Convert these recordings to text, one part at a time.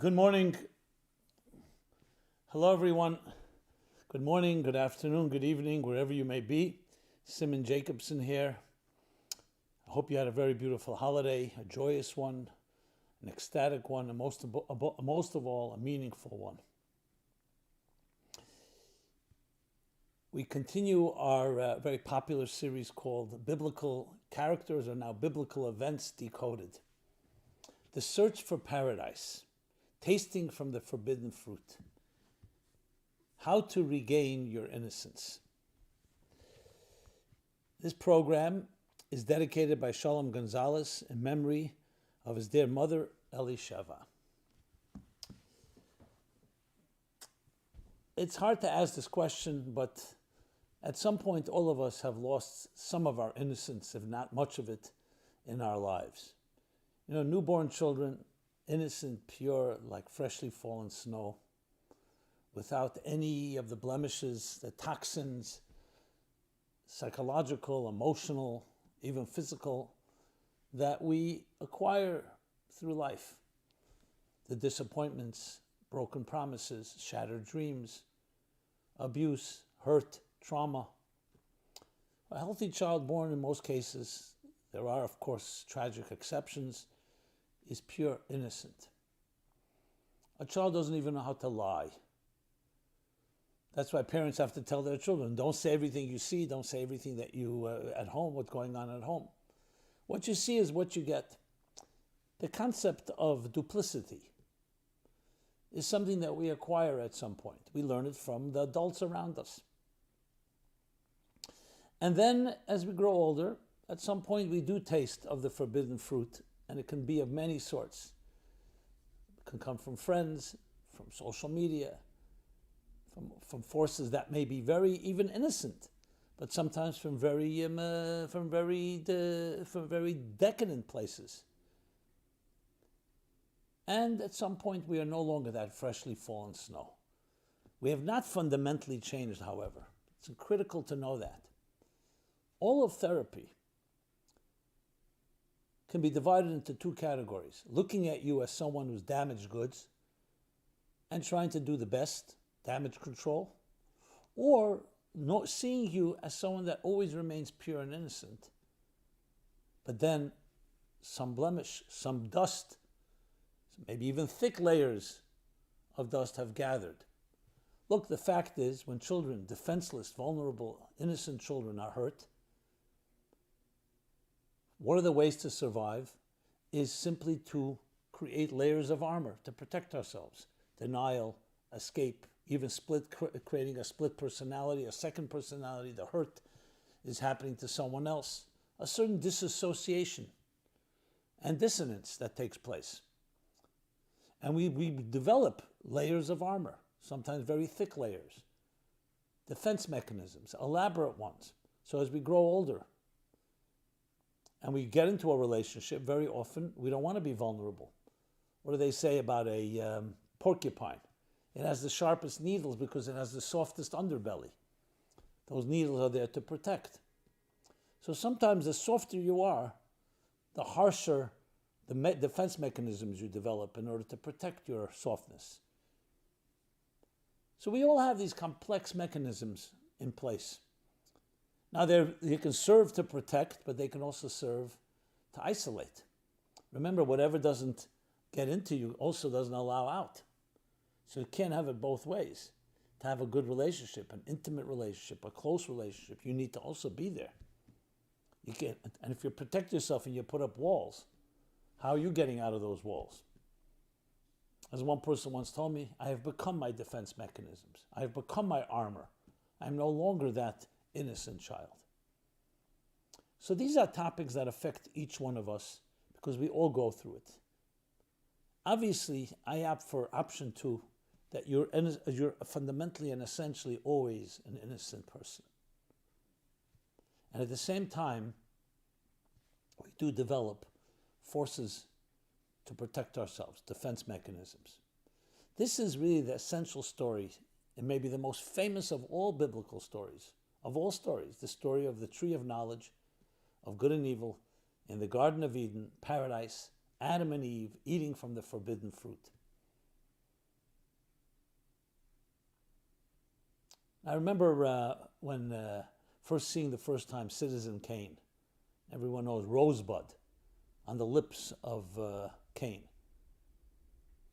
Good morning. Hello, everyone. Good morning, good afternoon, good evening, wherever you may be. Simon Jacobson here. I hope you had a very beautiful holiday, a joyous one, an ecstatic one, and most of all, a meaningful one. We continue our very popular series called Biblical Characters, or now Biblical Events Decoded. The Search for Paradise. Tasting from the forbidden fruit. How to regain your innocence. This program is dedicated by Shalom Gonzalez in memory of his dear mother, Elisheva. It's hard to ask this question, but at some point all of us have lost some of our innocence, if not much of it, in our lives. You know, newborn children, innocent, pure, like freshly fallen snow, without any of the blemishes, the toxins, psychological, emotional, even physical, that we acquire through life. The disappointments, broken promises, shattered dreams, abuse, hurt, trauma. A healthy child born in most cases, there are of course tragic exceptions, is pure innocent. A child doesn't even know how to lie. That's why parents have to tell their children, don't say everything you see, don't say everything that you, at home, what's going on at home. What you see is what you get. The concept of duplicity is something that we acquire at some point. We learn it from the adults around us. And then, as we grow older, at some point we do taste of the forbidden fruit, and it can be of many sorts. It can come from friends, from social media, from forces that may be very even innocent, but sometimes from very decadent places. And at some point we are no longer that freshly fallen snow. We have not fundamentally changed, however. It's critical to know that. All of therapy can be divided into two categories. Looking at you as someone who's damaged goods and trying to do the best, damage control, or seeing you as someone that always remains pure and innocent, but then some blemish, some dust, maybe even thick layers of dust have gathered. Look, the fact is, when children, defenseless, vulnerable, innocent children are hurt, one of the ways to survive is simply to create layers of armor to protect ourselves. Denial, escape, even creating a split personality, a second personality. The hurt is happening to someone else. A certain disassociation and dissonance that takes place. And we develop layers of armor, sometimes very thick layers, defense mechanisms, elaborate ones. So as we grow older, and we get into a relationship, very often we don't want to be vulnerable. What do they say about a porcupine? It has the sharpest needles because it has the softest underbelly. Those needles are there to protect. So sometimes the softer you are, the harsher the defense mechanisms you develop in order to protect your softness. So we all have these complex mechanisms in place. Now, they can serve to protect, but they can also serve to isolate. Remember, whatever doesn't get into you also doesn't allow out. So you can't have it both ways. To have a good relationship, an intimate relationship, a close relationship, you need to also be there. You can't, and if you protect yourself and you put up walls, how are you getting out of those walls? As one person once told me, I have become my defense mechanisms. I have become my armor. I'm no longer that innocent child. So these are topics that affect each one of us because we all go through it. Obviously, I opt for option 2, that you're fundamentally and essentially always an innocent person. And at the same time, we do develop forces to protect ourselves, defense mechanisms. This is really the essential story, and maybe the most famous of all biblical stories, of all stories, the story of the tree of knowledge, of good and evil, in the Garden of Eden, paradise, Adam and Eve eating from the forbidden fruit. I remember when first seeing the first time Citizen Kane. Everyone knows Rosebud on the lips of Cain.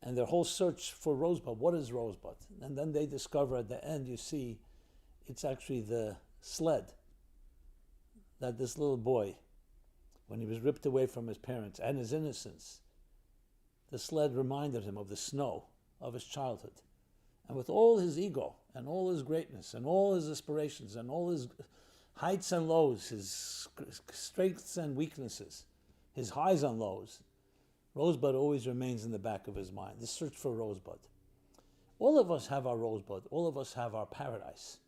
And their whole search for Rosebud, what is Rosebud? And then they discover at the end, you see, it's actually the sled that this little boy, when he was ripped away from his parents and his innocence, the sled reminded him of the snow of his childhood. And with all his ego and all his greatness and all his aspirations and all his heights and lows, his strengths and weaknesses, his highs and lows, Rosebud always remains in the back of his mind, the search for Rosebud. All of us have our Rosebud. All of us have our paradise.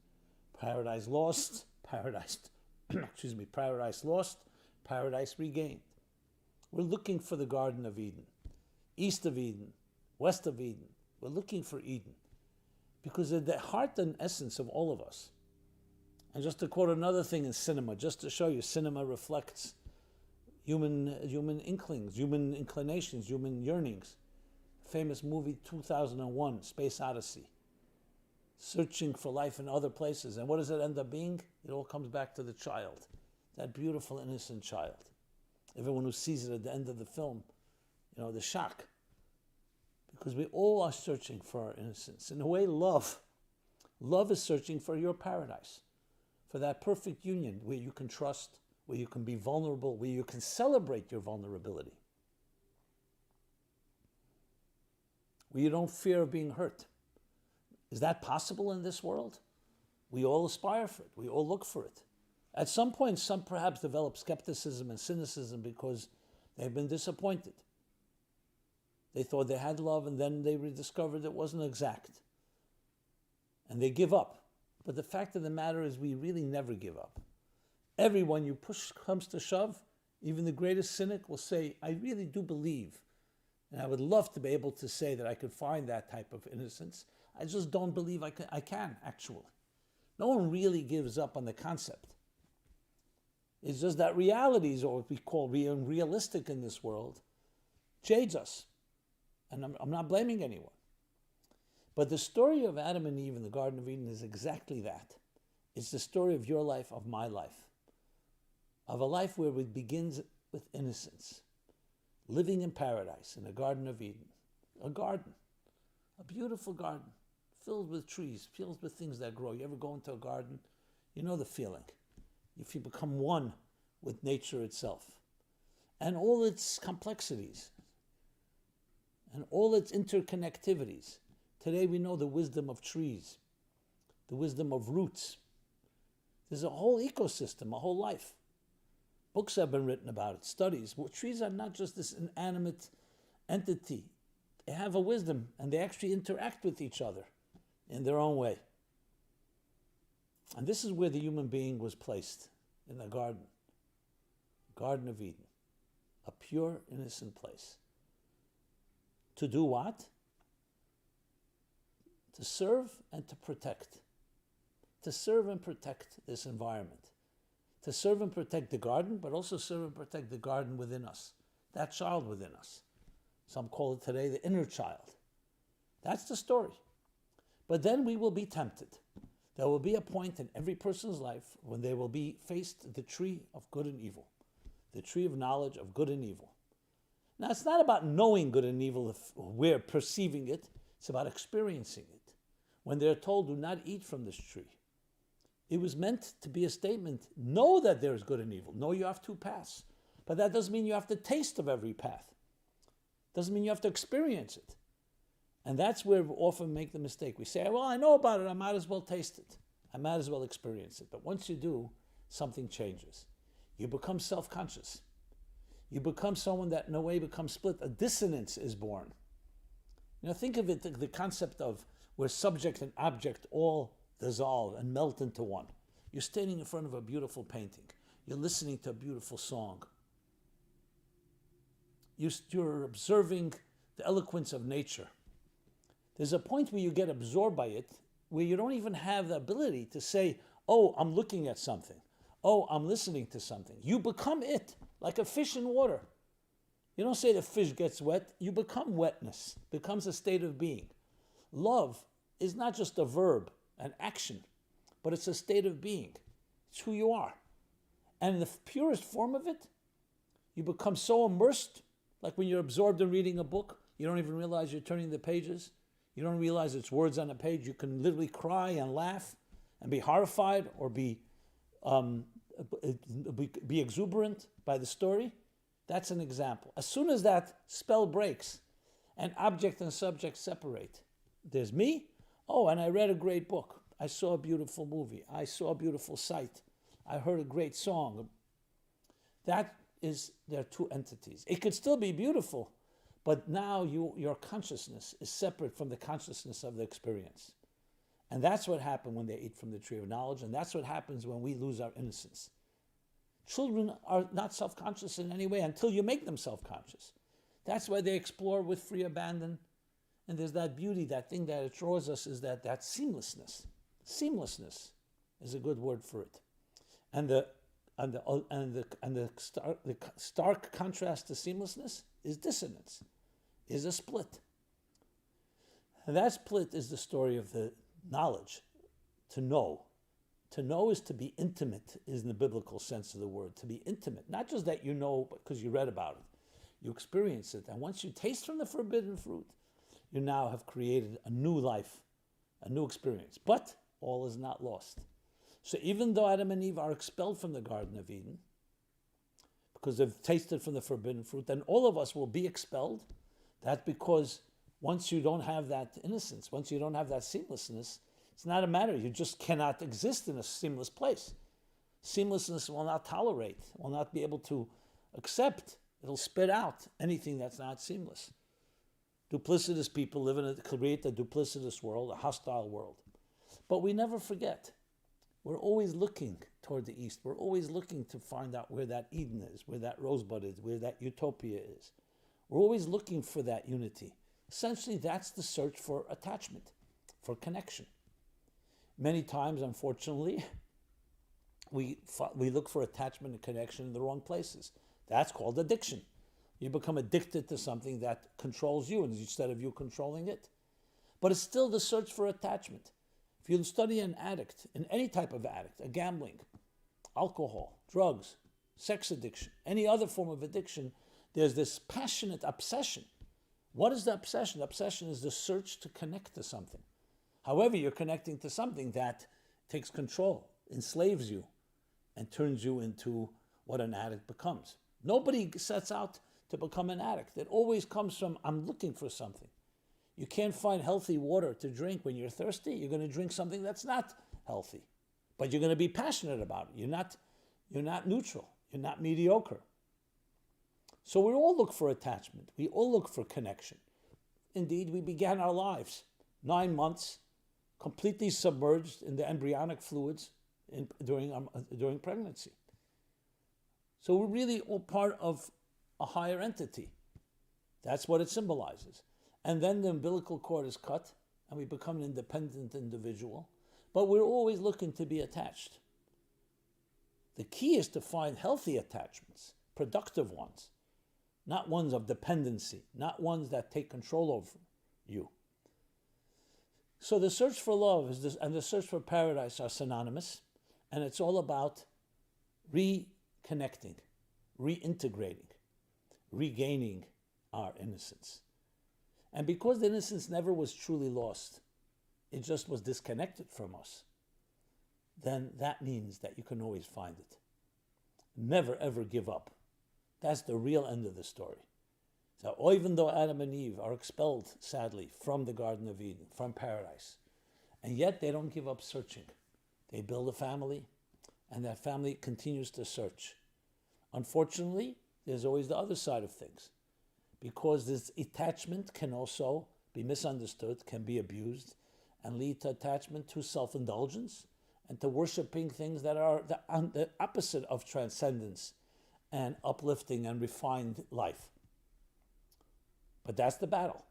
Paradise lost, paradise, paradise lost, paradise regained. We're looking for the Garden of Eden, east of Eden, west of Eden. We're looking for Eden because at the heart and essence of all of us. And just to quote another thing in cinema, just to show you, cinema reflects human inklings, human inclinations, human yearnings. Famous movie 2001, Space Odyssey. Searching for life in other places. And what does it end up being? It all comes back to the child, that beautiful, innocent child. Everyone who sees it at the end of the film, the shock. Because we all are searching for our innocence. In a way, love is searching for your paradise, for that perfect union where you can trust, where you can be vulnerable, where you can celebrate your vulnerability, where you don't fear being hurt. Is that possible in this world? We all aspire for it. We all look for it. At some point, some perhaps develop skepticism and cynicism because they've been disappointed. They thought they had love and then they rediscovered it wasn't exact. And they give up. But the fact of the matter is we really never give up. Everyone you push comes to shove, even the greatest cynic will say, I really do believe, and I would love to be able to say that I could find that type of innocence. I just don't believe I can, actually. No one really gives up on the concept. It's just that realities, or what we call being realistic in this world, jades us. And I'm not blaming anyone. But the story of Adam and Eve in the Garden of Eden is exactly that. It's the story of your life, of my life. Of a life where it begins with innocence. Living in paradise, in the Garden of Eden. A garden. A beautiful garden. Filled with trees, filled with things that grow. You ever go into a garden? You know the feeling. If you become one with nature itself. And all its complexities. And all its interconnectivities. Today we know the wisdom of trees. The wisdom of roots. There's a whole ecosystem, a whole life. Books have been written about it, studies. Well, trees are not just this inanimate entity. They have a wisdom, and they actually interact with each other in their own way. And this is where the human being was placed, in the garden. Garden of Eden. A pure, innocent place. To do what? To serve and to protect. To serve and protect this environment. To serve and protect the garden, but also serve and protect the garden within us. That child within us. Some call it today the inner child. That's the story. But then we will be tempted. There will be a point in every person's life when they will be faced the tree of good and evil. The tree of knowledge of good and evil. Now, it's not about knowing good and evil if we're perceiving it. It's about experiencing it. When they're told, do not eat from this tree. It was meant to be a statement. Know that there's good and evil. Know you have two paths. But that doesn't mean you have to taste of every path. Doesn't mean you have to experience it. And that's where we often make the mistake. We say, well, I know about it. I might as well taste it. I might as well experience it. But once you do, something changes. You become self-conscious. You become someone that in a way becomes split. A dissonance is born. Think of it, the concept of where subject and object all dissolve and melt into one. You're standing in front of a beautiful painting. You're listening to a beautiful song. You're observing the eloquence of nature. There's a point where you get absorbed by it, where you don't even have the ability to say, oh, I'm looking at something. Oh, I'm listening to something. You become it, like a fish in water. You don't say the fish gets wet. You become wetness. Becomes a state of being. Love is not just a verb, an action. but it's a state of being. It's who you are. And in the purest form of it, you become so immersed, like when you're absorbed in reading a book, you don't even realize you're turning the pages. You don't realize it's words on a page. You can literally cry and laugh and be horrified or be exuberant by the story. That's an example. As soon as that spell breaks and object and subject separate, there's me. Oh, and I read a great book. I saw a beautiful movie. I saw a beautiful sight. I heard a great song. That is, they're two entities. It could still be beautiful, but now your consciousness is separate from the consciousness of the experience. And that's what happened when they eat from the tree of knowledge, and that's what happens when we lose our innocence. Children are not self-conscious in any way until you make them self-conscious. That's why they explore with free abandon. And there's that beauty, that thing that it draws us is that seamlessness. Seamlessness is a good word for it. And the stark contrast to seamlessness is dissonance, is a split. And that split is the story of the knowledge, to know. To know is to be intimate, is in the biblical sense of the word. To be intimate, not just that you know because you read about it. You experience it. And once you taste from the forbidden fruit, you now have created a new life, a new experience. But all is not lost. So even though Adam and Eve are expelled from the Garden of Eden, because they've tasted from the forbidden fruit, then all of us will be expelled. That's because once you don't have that innocence, once you don't have that seamlessness, it's not a matter. You just cannot exist in a seamless place. Seamlessness will not tolerate, will not be able to accept. It'll spit out anything that's not seamless. Duplicitous people create a duplicitous world, a hostile world. But we never forget. We're always looking toward the east. We're always looking to find out where that Eden is, where that rosebud is, where that utopia is. We're always looking for that unity. Essentially, that's the search for attachment, for connection. Many times, unfortunately, we look for attachment and connection in the wrong places. That's called addiction. You become addicted to something that controls you instead of you controlling it. But it's still the search for attachment. If you study an addict, in any type of addict, a gambling, alcohol, drugs, sex addiction, any other form of addiction, there's this passionate obsession. What is the obsession? The obsession is the search to connect to something. However, you're connecting to something that takes control, enslaves you, and turns you into what an addict becomes. Nobody sets out to become an addict. It always comes from, I'm looking for something. You can't find healthy water to drink when you're thirsty. You're going to drink something that's not healthy. But you're going to be passionate about it. You're not neutral. You're not mediocre. So we all look for attachment. We all look for connection. Indeed, we began our lives 9 months, completely submerged in the embryonic fluids during pregnancy. So we're really all part of a higher entity. That's what it symbolizes. And then the umbilical cord is cut, and we become an independent individual. But we're always looking to be attached. The key is to find healthy attachments, productive ones, not ones of dependency, not ones that take control over you. So the search for love and the search for paradise are synonymous, and it's all about reconnecting, reintegrating, regaining our innocence. And because the innocence never was truly lost, it just was disconnected from us, then that means that you can always find it. Never ever give up. That's the real end of the story. So even though Adam and Eve are expelled, sadly, from the Garden of Eden, from paradise, and yet they don't give up searching. They build a family, and that family continues to search. Unfortunately, there's always the other side of things, because this attachment can also be misunderstood, can be abused, and lead to attachment to self-indulgence and to worshiping things that are the opposite of transcendence and uplifting and refined life. But that's the battle.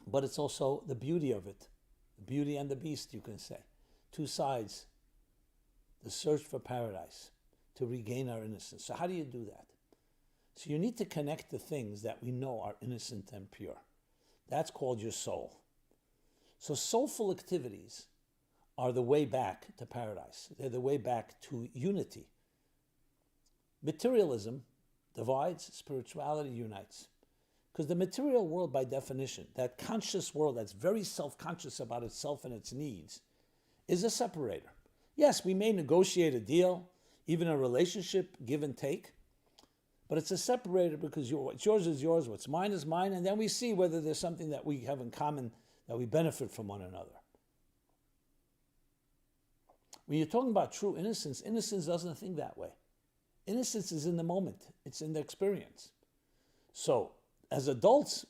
But it's also the beauty of it, the beauty and the beast, you can say. Two sides, the search for paradise, to regain our innocence. So how do you do that? So you need to connect the things that we know are innocent and pure. That's called your soul. So soulful activities are the way back to paradise. They're the way back to unity. Materialism divides, spirituality unites. Because the material world, by definition, that conscious world that's very self-conscious about itself and its needs, is a separator. Yes, we may negotiate a deal, even a relationship, give and take, but it's a separator because what's yours is yours, what's mine is mine, and then we see whether there's something that we have in common that we benefit from one another. When you're talking about true innocence, innocence doesn't think that way. Innocence is in the moment. It's in the experience. So, as adults,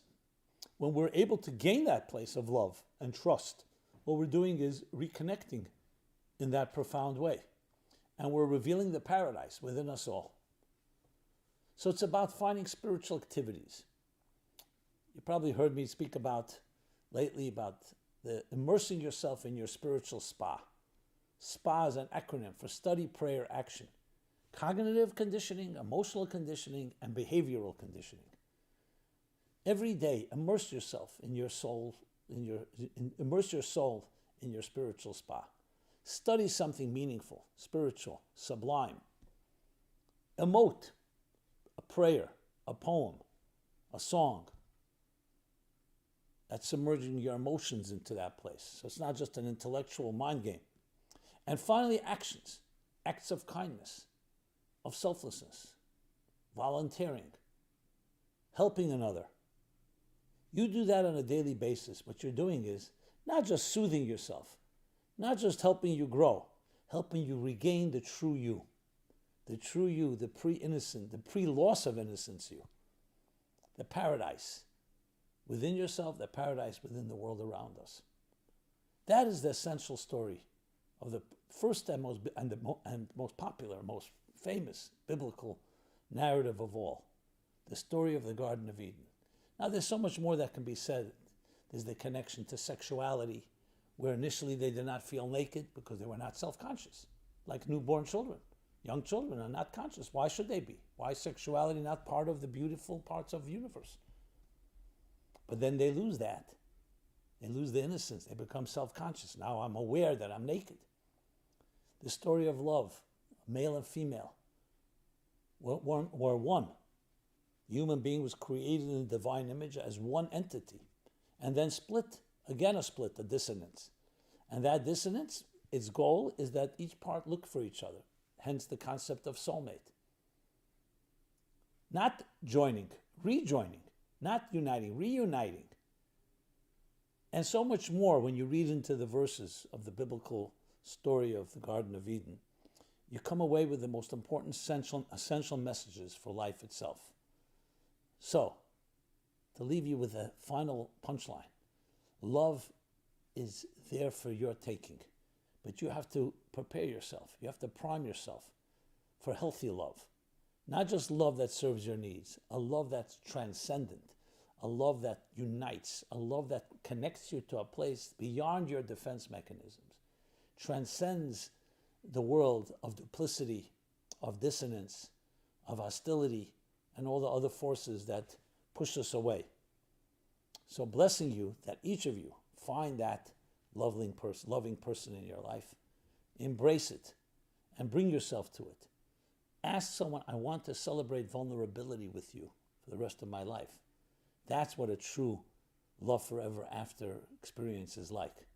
when we're able to gain that place of love and trust, what we're doing is reconnecting in that profound way. And we're revealing the paradise within us all. So it's about finding spiritual activities. You probably heard me speak lately about immersing yourself in your spiritual spa. SPA is an acronym for study, prayer, action. Cognitive conditioning, emotional conditioning, and behavioral conditioning. Every day, immerse yourself in your soul, immerse your soul in your spiritual spa. Study something meaningful, spiritual, sublime. Emote a prayer, a poem, a song. That's submerging your emotions into that place. So it's not just an intellectual mind game. And finally, actions, acts of kindness, of selflessness, volunteering, helping another. You do that on a daily basis. What you're doing is not just soothing yourself, not just helping you grow, helping you regain the true you, the pre-innocent, the pre-loss of innocence you, the paradise within yourself, the paradise within the world around us. That is the essential story of the first and most popular, most famous biblical narrative of all, the story of the Garden of Eden. Now, there's so much more that can be said. There's the connection to sexuality, where initially they did not feel naked because they were not self-conscious, like newborn children. Young children are not conscious. Why should they be? Why is sexuality not part of the beautiful parts of the universe? But then they lose that. They lose the innocence. They become self-conscious. Now I'm aware that I'm naked. The story of love, male and female, were one. Human being was created in the divine image as one entity, and then split, again a split, a dissonance. And that dissonance, its goal is that each part look for each other, hence the concept of soulmate. Not joining, rejoining, not uniting, reuniting. And so much more when you read into the verses of the biblical story of the Garden of Eden. You come away with the most important essential messages for life itself. So, to leave you with a final punchline, love is there for your taking, but you have to prepare yourself. You have to prime yourself for healthy love. Not just love that serves your needs, a love that's transcendent, a love that unites, a love that connects you to a place beyond your defense mechanisms, transcends the world of duplicity, of dissonance, of hostility, and all the other forces that push us away. So blessing you that each of you find that loving person in your life, embrace it, and bring yourself to it. Ask someone, I want to celebrate vulnerability with you for the rest of my life. That's what a true love forever after experience is like.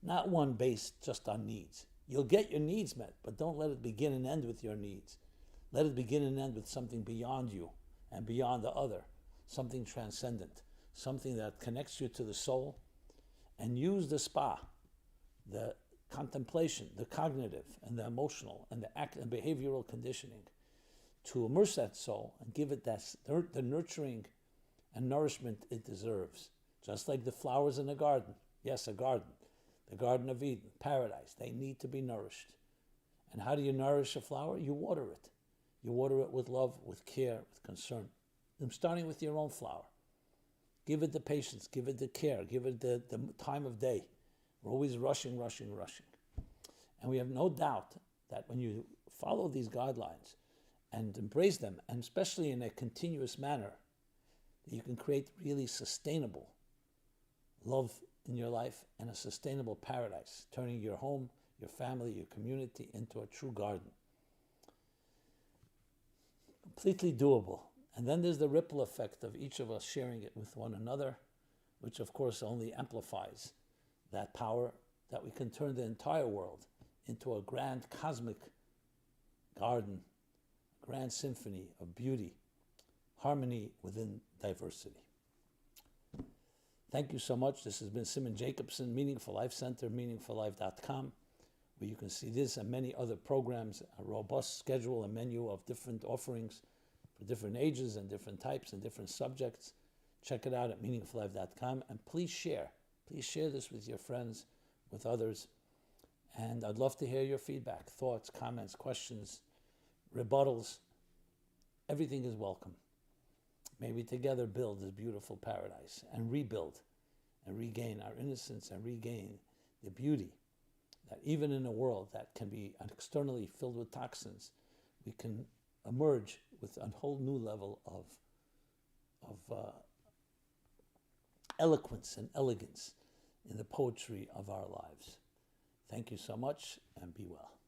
Not one based just on needs. You'll get your needs met, but don't let it begin and end with your needs. Let it begin and end with something beyond you and beyond the other, something transcendent, something that connects you to the soul. And use the SPA, the contemplation, the cognitive and the emotional and the act and behavioral conditioning to immerse that soul and give it the nurturing and nourishment it deserves. Just like the flowers in a garden. Yes, a garden. The Garden of Eden, paradise. They need to be nourished. And how do you nourish a flower? You water it. You water it with love, with care, with concern. And starting with your own flower. Give it the patience, give it the care, give it the time of day. We're always rushing. And we have no doubt that when you follow these guidelines and embrace them, and especially in a continuous manner, that you can create really sustainable love in your life and a sustainable paradise, turning your home your family, your community into a true garden. Completely doable. And then there's the ripple effect of each of us sharing it with one another, which of course only amplifies that power that we can turn the entire world into a grand cosmic garden, grand symphony of beauty, harmony within diversity. Thank you so much. This has been Simon Jacobson, Meaningful Life Center, meaningfullife.com, where you can see this and many other programs, a robust schedule and menu of different offerings for different ages and different types and different subjects. Check it out at meaningfullife.com, and please share. Please share this with your friends, with others. And I'd love to hear your feedback, thoughts, comments, questions, rebuttals. Everything is welcome. May we together build this beautiful paradise and rebuild and regain our innocence and regain the beauty that even in a world that can be externally filled with toxins, we can emerge with a whole new level of eloquence and elegance in the poetry of our lives. Thank you so much, and be well.